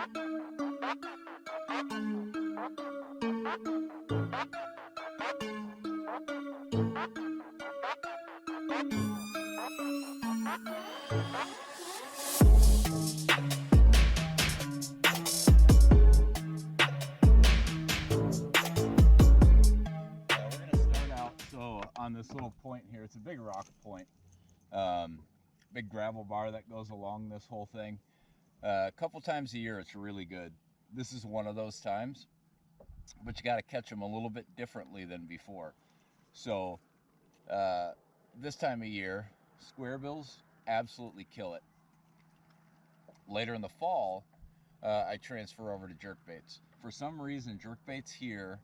On this little point here, it's a big rock point, big gravel bar that goes along this whole thing. A couple times a year it's really good. This is one of those times, but you got to catch them a little bit differently than before. So this time of year, square bills absolutely kill it. Later in the fall, I transfer over to jerkbaits. For some reason, jerkbaits here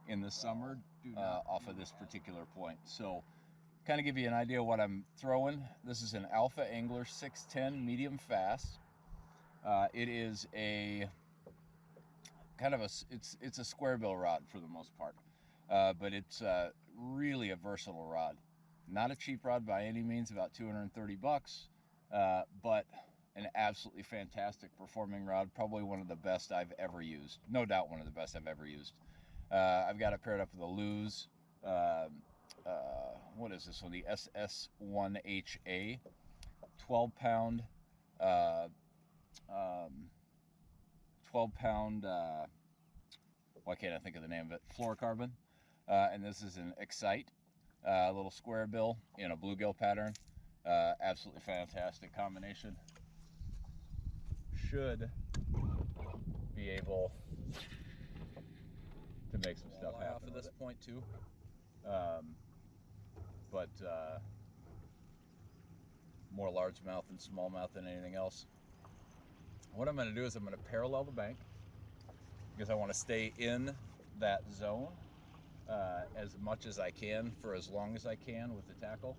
in the summer off of this particular point. So kind of give you an idea of what I'm throwing. This is an Alpha Angler 610 medium fast. It is a kind of it's a square bill rod for the most part, but it's really a versatile rod. Not a cheap rod by any means, about 230 bucks, but an absolutely fantastic performing rod. Probably one of the best I've ever used. No doubt one of the best I've ever used. I've got it paired up with a Lew's, what is this one? The SS1HA, 12 pound, 12 pound, why can't I think of the name of it? Fluorocarbon. And this is an Excite, a little square bill in a bluegill pattern. Absolutely fantastic combination. Should be able to make some stuff happen off of this point too, but more largemouth and smallmouth than anything else. What I'm going to do is I'm going to parallel the bank because I want to stay in that zone as much as I can for as long as I can with the tackle.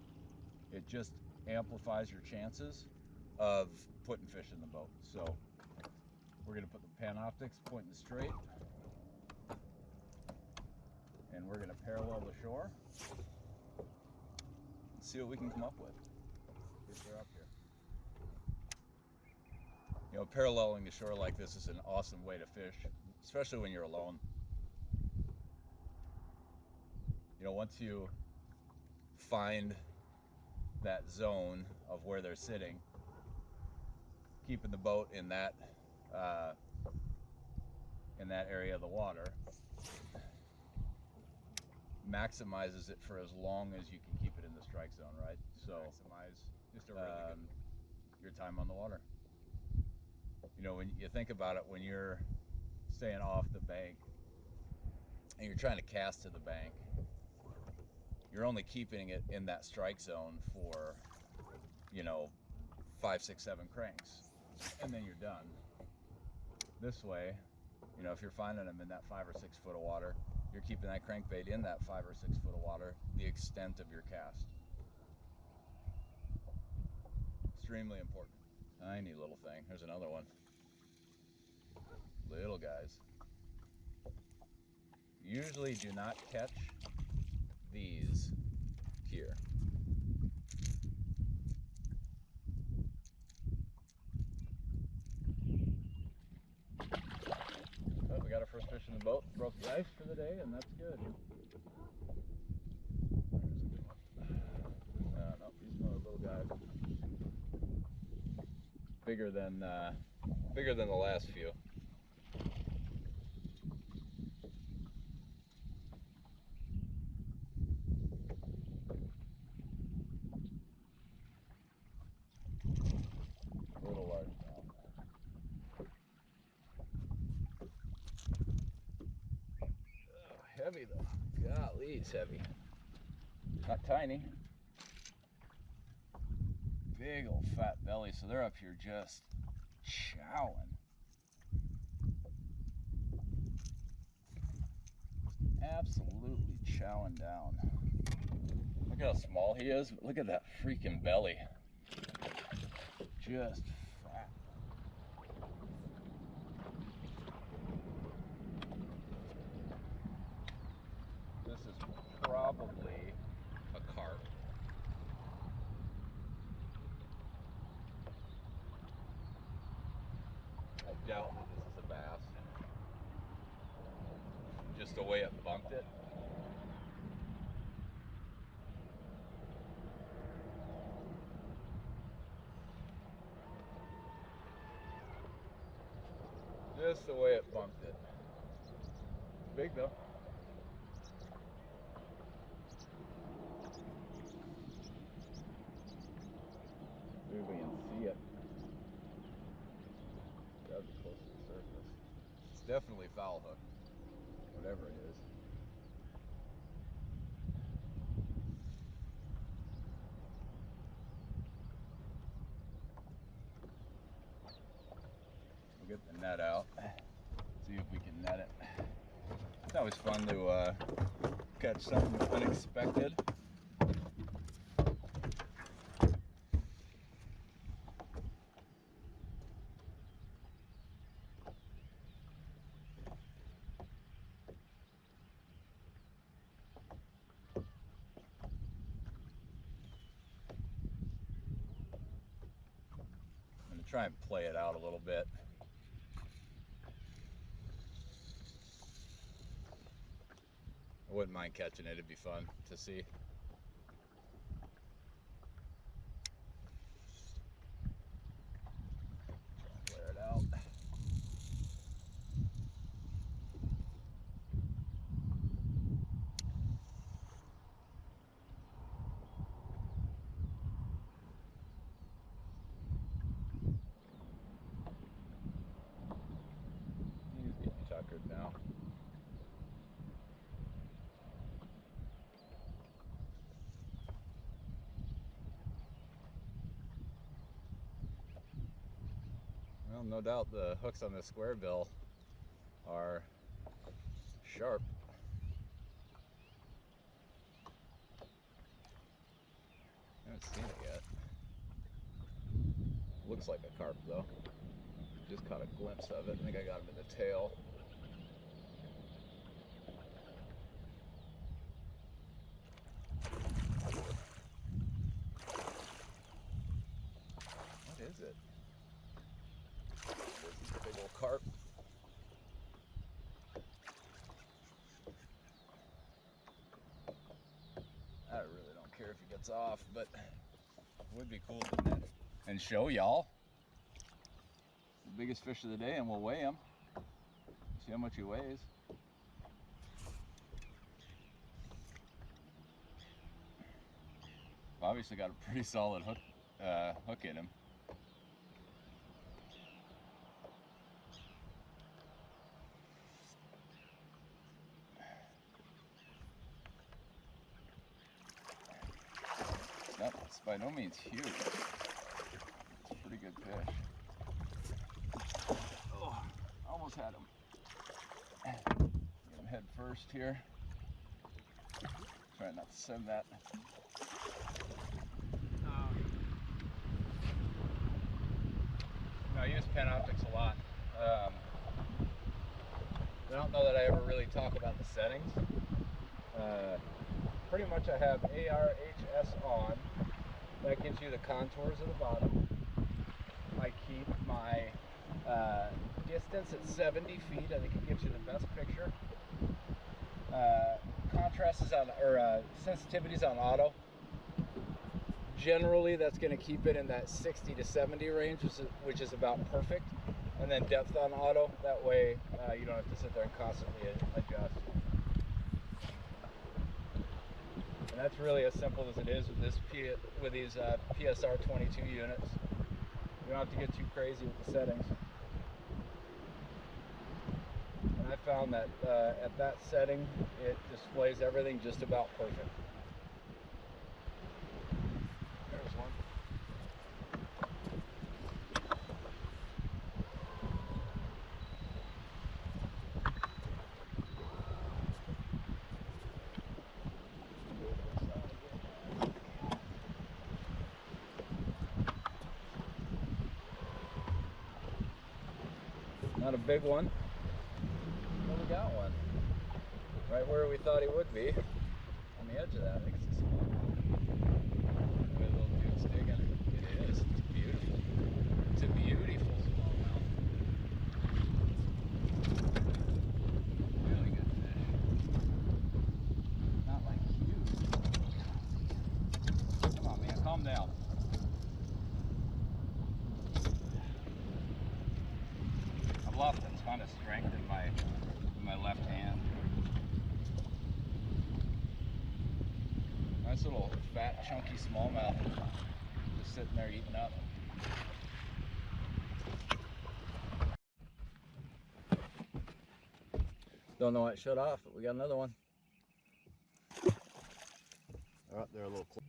It just amplifies your chances of putting fish in the boat. So we're going to put the Panoptix pointing straight, and we're going to parallel the shore and see what we can come up with if they're up here. You know, paralleling the shore like this is an awesome way to fish, especially when you're alone. You know, once you find that zone of where they're sitting, keeping the boat in that area of the water maximizes it for as long as you can keep it in the strike zone, right? So maximize just a really good your time on the water. You know, when you think about it, when you're staying off the bank and you're trying to cast to the bank, you're only keeping it in that strike zone for, you know, 5, 6, 7 cranks, and then you're done. This way, you know, if you're finding them in that 5 or 6 foot of water, you're keeping that crankbait in that 5 or 6 foot of water the extent of your cast. Extremely important. Tiny little thing. There's another one. Little guys. Usually do not catch these here. Oh, we got our first fish in the boat. Broke the ice for the day, and that's good. There's a good one. No, he's another little guy. Bigger than the last few. Little large now. Oh, heavy though. Golly, it's heavy. Not tiny. Big old fat belly, so they're up here just chowing. Absolutely chowing down. Look how small he is, but look at that freaking belly. Just fat. This is probably a carp. I doubt that this is a bass. Just the way it bumped it. Just the way it bumped it. It's big though. See if we can see it. Gotta be close to the surface. It's definitely foul hook, whatever it is. We'll get the net out. See if we can net it. It's always fun to catch something unexpected. I'm going to try and play it out a little bit. I wouldn't mind catching it, it'd be fun to see. Try and wear it out. He's getting tuckered now. Well, no doubt the hooks on this square bill are sharp. I haven't seen it yet. Looks like a carp though. Just caught a glimpse of it. I think I got him in the tail. What is it? This is a big old carp. I really don't care if he gets off, but it would be cool to net and show y'all the biggest fish of the day, and we'll weigh him. See how much he weighs. Obviously got a pretty solid hook in him. It's by no means huge. It's a pretty good fish. Oh, almost had him. Get him head first here. Try not to send that. I use Panoptix a lot. I don't know that I ever really talk about the settings. Pretty much I have ARHS on. That gives you the contours of the bottom. I keep my distance at 70 feet. I think it gives you the best picture. Contrast is on, or sensitivity is on auto. Generally, that's going to keep it in that 60 to 70 range, which is about perfect. And then depth on auto. That way, you don't have to sit there and constantly adjust. And that's really as simple as it is with these PSR 22 units. You don't have to get too crazy with the settings. And I found that at that setting, it displays everything just about perfect. There's one. Not a big one, but we got one. Right where we thought he would be, on the edge of that. I think it's a small one. The way the little dude's digging. It is. It's beautiful. It's a beautiful smallmouth. bluff that's kind of strengthened my left hand. Nice little fat, chunky smallmouth just sitting there eating up. Don't know why it shut off, but we got another one. They're up there a little close.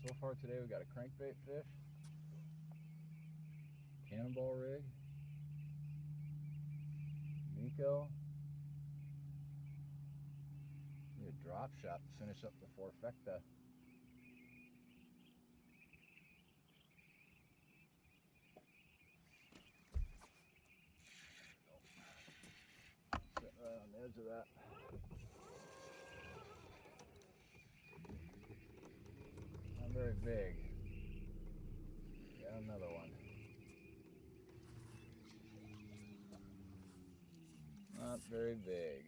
So far today we got a crankbait fish, cannonball rig, Nico. Need a drop shot to finish up the Forfecta. Sitting right on the edge of that. Not very big. Got another one. Not very big.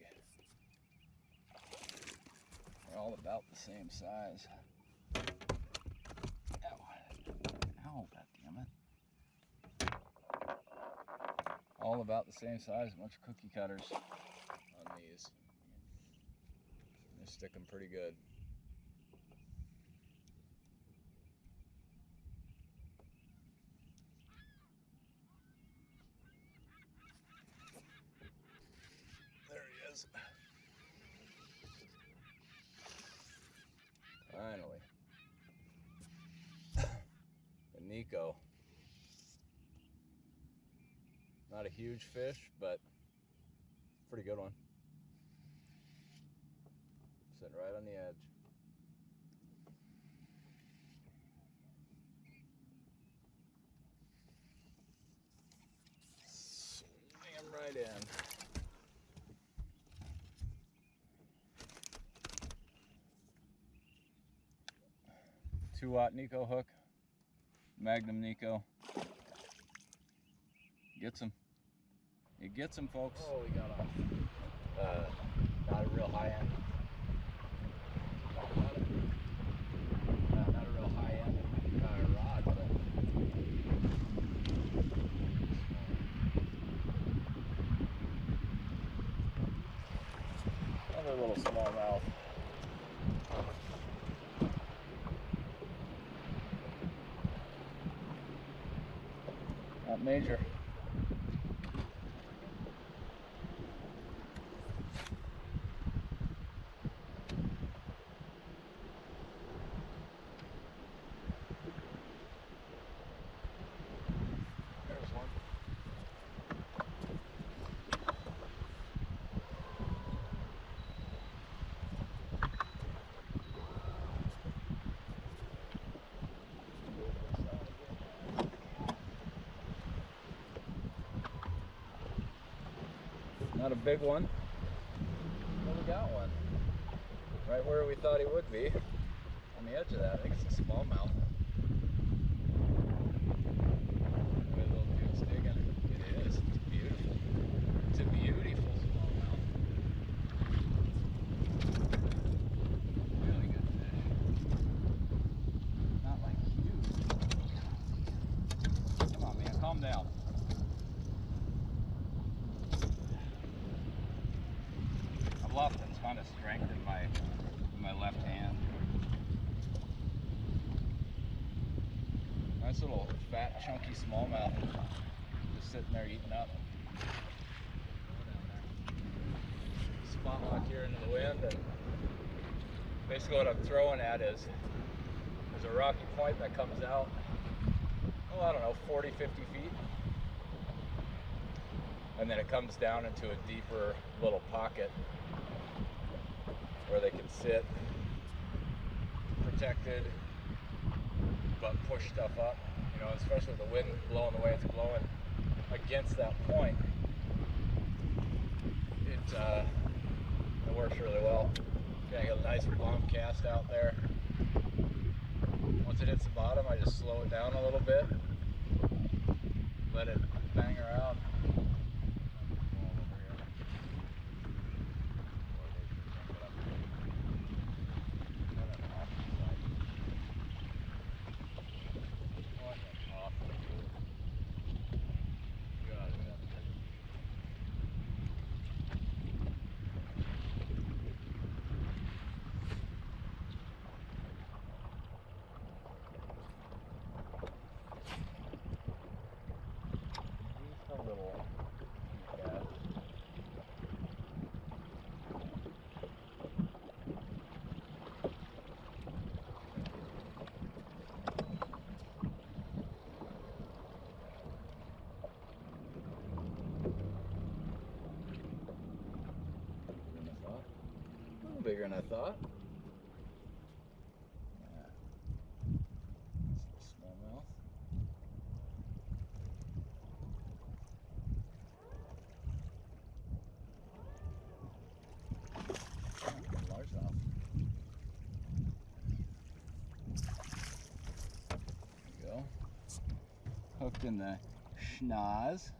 They're all about the same size. Ow, goddammit. All about the same size, a bunch of cookie cutters on these. They're sticking pretty good. There he is. Finally. A Nico. Not a huge fish, but pretty good one. Sitting right on the edge. Swing him right in. 2-aught Nico hook, Magnum Nico. Gets him. It gets him, folks. Oh, we got off. Not a real high end. Not a real high end rod, but another little smallmouth. Not major. There's one. Not a big one, but we got one. Right where we thought he would be, on the edge of that. I think it's a smallmouth. The way the little dude's digging. It is. It's beautiful. It's a beautiful smallmouth. Really good fish. Not like huge. Come on, man. Calm down. Bluff that's kind of strengthened my left hand. Nice little fat, chunky smallmouth just sitting there eating up. Spot lock here into the wind, and basically what I'm throwing at is there's a rocky point that comes out, oh, I don't know, 40, 50 feet. And then it comes down into a deeper little pocket where they can sit protected but push stuff up, you know, especially with the wind blowing the way it's blowing against that point. It works really well. Yeah, I got a nice bomb cast out there. Once it hits the bottom, I just slow it down a little bit, let it bang around. bigger than I thought. Yeah. Smallmouth. Largemouth. There you go. Hooked in the schnoz.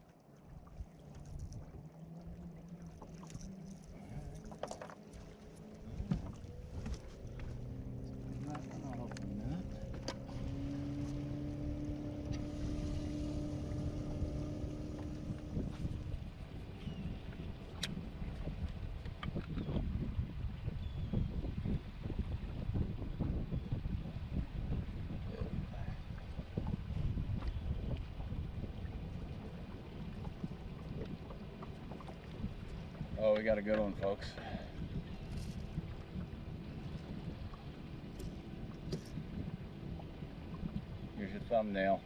Oh, we got a good one, folks. Here's your thumbnail.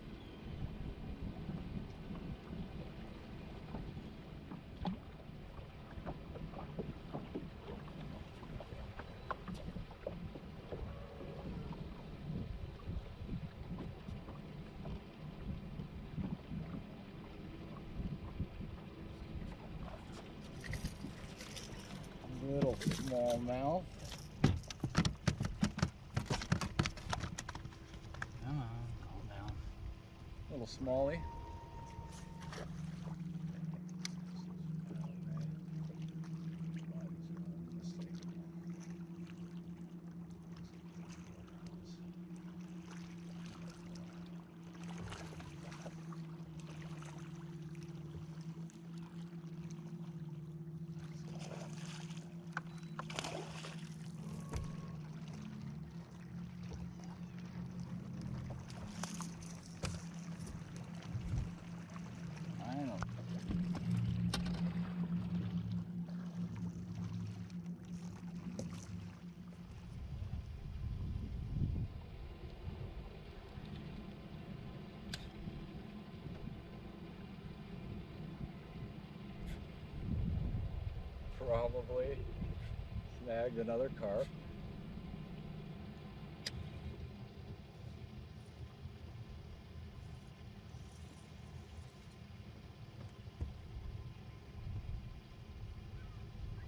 Little smallmouth. Come on, calm down. Little smallie. Probably snagged another carp.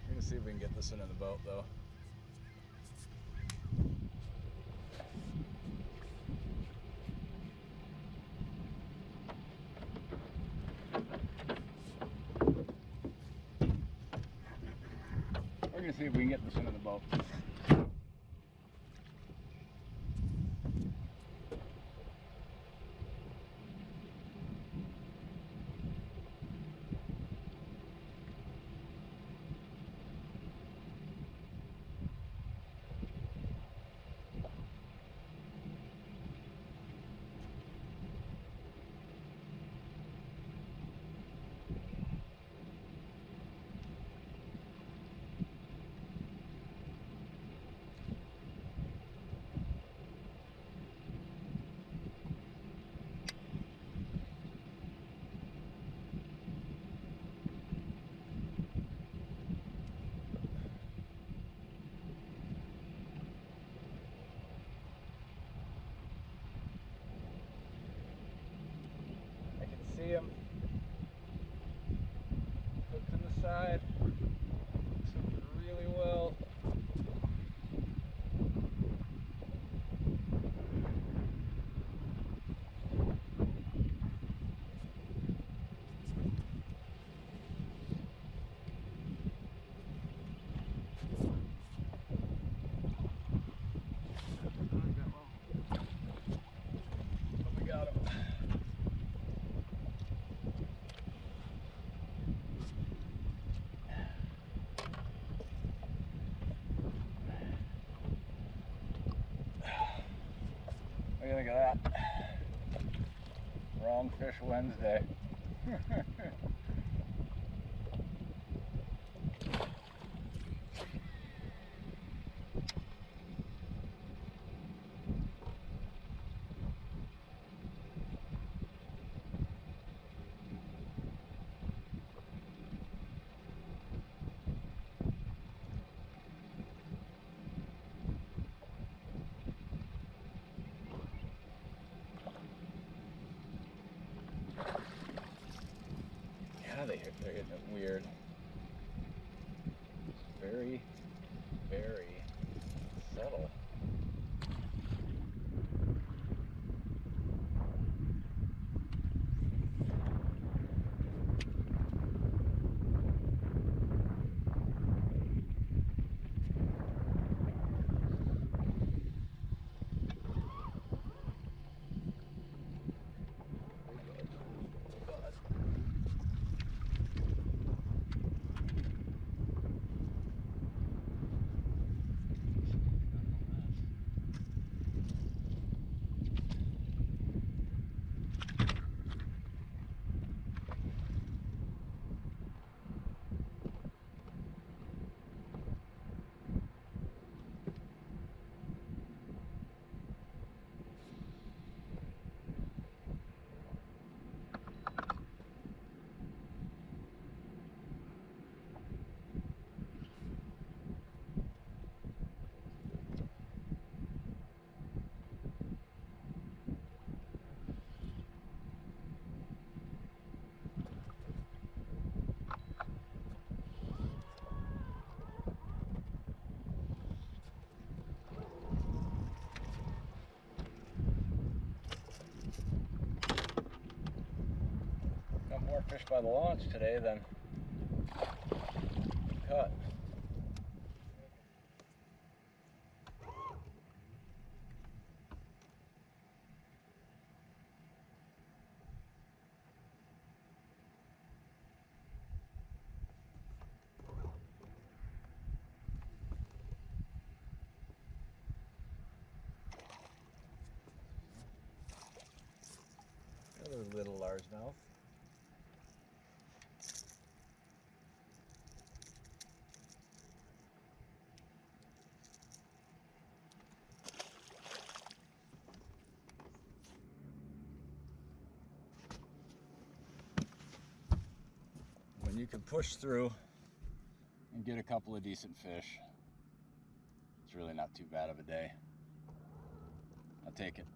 We're gonna see if we can get this one in the boat though. We're gonna see if we can get this one in the boat. See him hooked to the side. It's hooked really well. We got him. What do you think of that? Wrong Fish Wednesday. they're hitting it weird. Very, very subtle. Got more fish by the launch today than cut. Another little largemouth. When you can push through and get a couple of decent fish, it's really not too bad of a day. I'll take it.